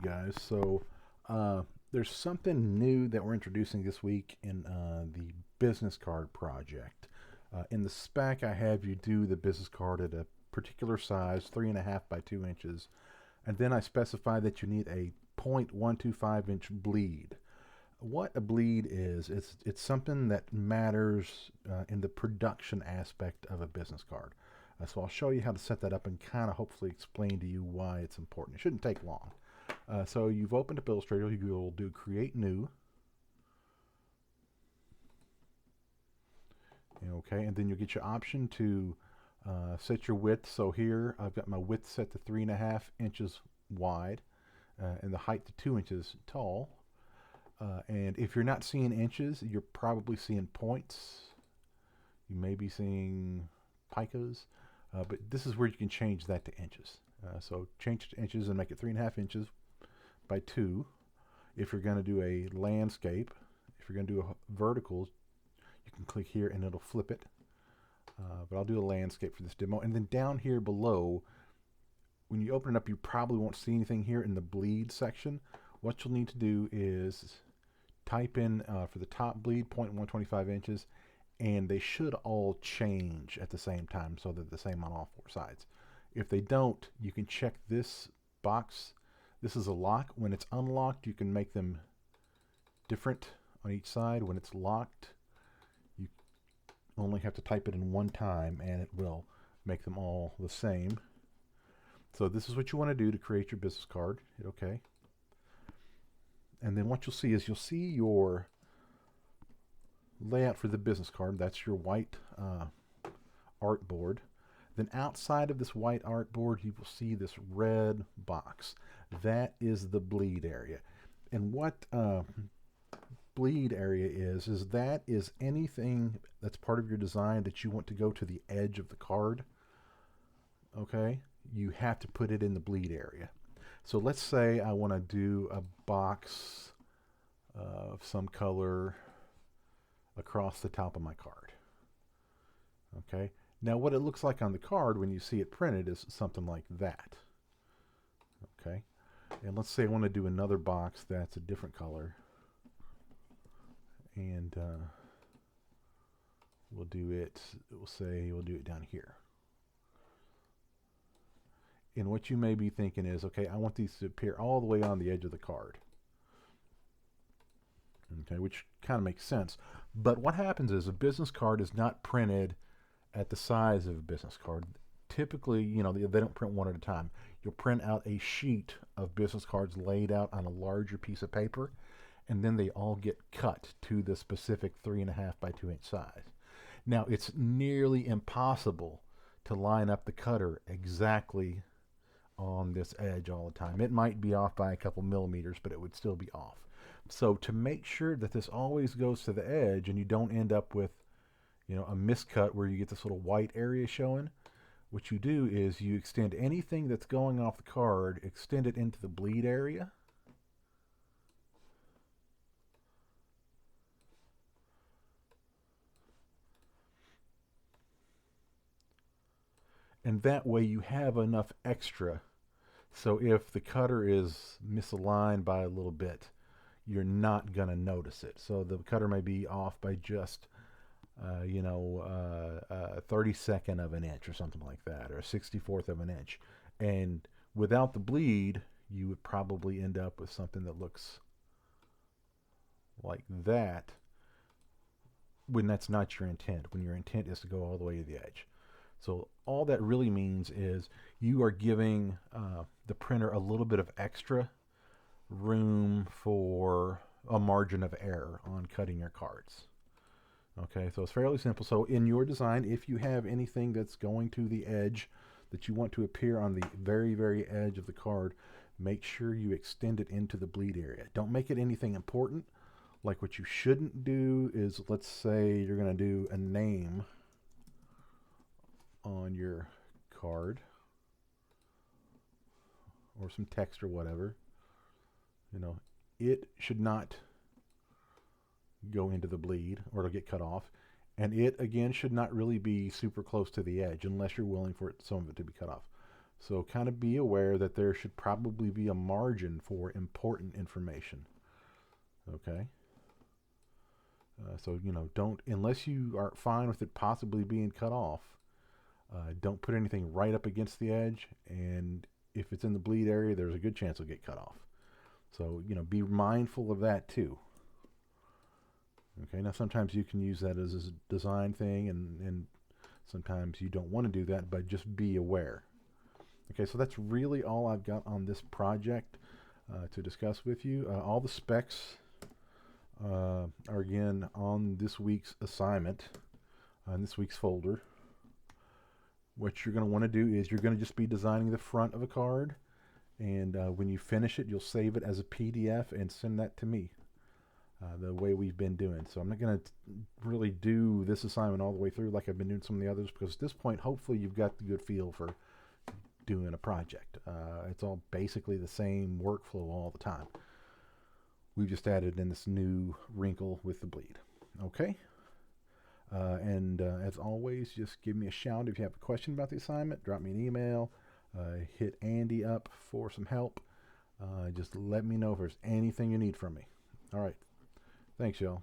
guys. There's something new that we're introducing this week in the business card project. In the spec, I have you do the business card at a particular size, 3.5 by 2 inches, and then I specify that you need a 0.125 inch bleed. What a bleed is, it's something that matters in the production aspect of a business card. So I'll show you how to set that up and kind of hopefully explain to you why it's important. It shouldn't take long. So you've opened up Illustrator. You'll do Create New. Okay, and then you'll get your option to set your width. So here I've got my width set to 3.5 inches wide and the height to 2 inches tall. And if you're not seeing inches, you're probably seeing points. You may be seeing picos, but this is where you can change that to inches. So change it to inches and make it 3.5 inches by 2. If you're going to do a landscape, if you're going to do a vertical, you can click here and it'll flip it. But I'll do a landscape for this demo. And then down here below, when you open it up, you probably won't see anything here in the bleed section. What you'll need to do is type in for the top bleed 0.125 inches, and they should all change at the same time so they're the same on all four sides. If they don't, you can check this box. This is a lock. When it's unlocked, you can make them different on each side. When it's locked, you only have to type it in one time and it will make them all the same. So this is what you want to do to create your business card. Hit OK. And then what you'll see is you'll see your layout for the business card. That's your white artboard. Then outside of this white artboard, you will see this red box. That is the bleed area. And what bleed area is that is anything that's part of your design that you want to go to the edge of the card. Okay, you have to put it in the bleed area. So let's say I want to do a box of some color across the top of my card. Okay, now what it looks like on the card when you see it printed is something like that. Okay, and let's say I want to do another box that's a different color, and we'll do it down here. And what you may be thinking is, okay, I want these to appear all the way on the edge of the card. Okay, which kind of makes sense. But what happens is a business card is not printed at the size of a business card. Typically, they don't print one at a time. You'll print out a sheet of business cards laid out on a larger piece of paper, and then they all get cut to the specific 3.5 by 2 inch size. Now, it's nearly impossible to line up the cutter exactly on this edge all the time. It might be off by a couple millimeters, but it would still be off. So to make sure that this always goes to the edge and you don't end up with a miscut where you get this little white area showing, what you do is you extend anything that's going off the card, extend it into the bleed area. And that way you have enough extra. So if the cutter is misaligned by a little bit, you're not going to notice it. So the cutter may be off by just, 32nd of an inch or something like that, or a 64th of an inch. And without the bleed, you would probably end up with something that looks like that when that's not your intent, when your intent is to go all the way to the edge. So all that really means is you are giving the printer a little bit of extra room for a margin of error on cutting your cards. Okay, so it's fairly simple. So in your design, if you have anything that's going to the edge that you want to appear on the very, very edge of the card, make sure you extend it into the bleed area. Don't make it anything important. Like what you shouldn't do is, let's say you're going to do a name on your card or some text or whatever. It should not go into the bleed or it'll get cut off. And it, again, should not really be super close to the edge unless you're willing for some of it to be cut off. So kind of be aware that there should probably be a margin for important information. Okay. So, don't, unless you are fine with it possibly being cut off, don't put anything right up against the edge. And if it's in the bleed area, there's a good chance it'll get cut off. So, be mindful of that too. Okay, now sometimes you can use that as a design thing, and sometimes you don't want to do that, but just be aware. Okay, so that's really all I've got on this project to discuss with you. All the specs are again on this week's assignment, on this week's folder. What you're going to want to do is you're going to just be designing the front of a card, and when you finish it, you'll save it as a PDF and send that to me. The way we've been doing. So I'm not going to really do this assignment all the way through like I've been doing some of the others, because at this point, hopefully you've got the good feel for doing a project. It's all basically the same workflow all the time. We've just added in this new wrinkle with the bleed. Okay? And as always, just give me a shout if you have a question about the assignment. Drop me an email. Hit Andy up for some help. Just let me know if there's anything you need from me. All right. Thanks, y'all.